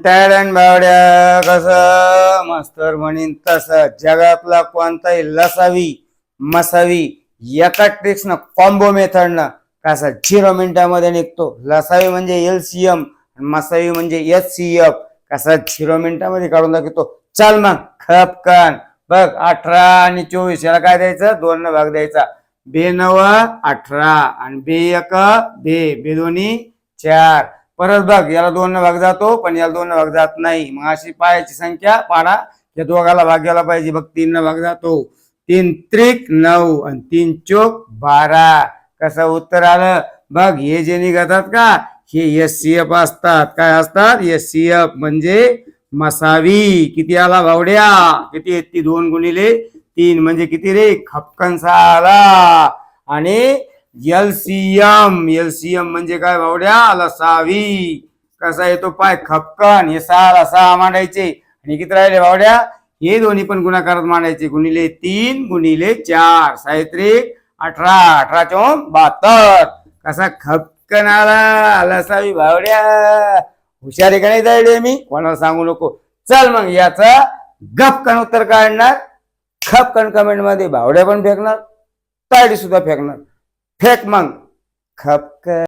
टॅडन बावड्या कसं मास्तर म्हणीन तसं जगातला कोणताही लसावी मसावी एका ट्रिक्सनं कॉम्बो मेथडनं कसा 0 मिनिटामध्ये निघतो. लसावी म्हणजे LCM, मसावी म्हणजे HCF. कसा 0 मिनिटामध्ये काढून दाखवतो. चल मग खपकन बघ. 18 आणि 24 याला काय द्यायचं? 2 न भाग द्यायचा. 2 18 आणि 2 2 दोन्ही 4. परत बघ, याला 2 न भाग जातो पण याला 2 न भाग जात नाही. मग अशी पायाची संख्या पाडा. या दोघाला भाग गेला पाहिजे. बघ 3 न भाग जातो. 3 त्रिक 9 आणि 3 चोक 12. कसं उत्तर आलं बघ. हे जे निघतात का हे SCF असतात. काय असतात? SCF म्हणजे मसावी. किती आला भावड्या? किती आहेत ती? 2 गुणिले 3 म्हणजे किती रे? खपकन 6 आला. आणि LCM म्हणजे काय भावड्या? लसावी. कसा येतो पाय खपकन. हे 6 6 मांडायचे आणि किती राहिले भावड्या? हे दोन्ही पण गुणाकारात मांडायचे. गुणिले 3 गुणिले 4 साहित्रिक 18 18 चौक 72. कसा खपकन आला लसावी भावड्या. हुशारी का नाही जायडे मी? कोणाला सांगू नको. चल मग याचा गपकन उत्तर काढणार. खपकन कमेंट मध्ये भावड्या पण फेकणार, तायडी सुद्धा फेकणार. फेक मग खपकन.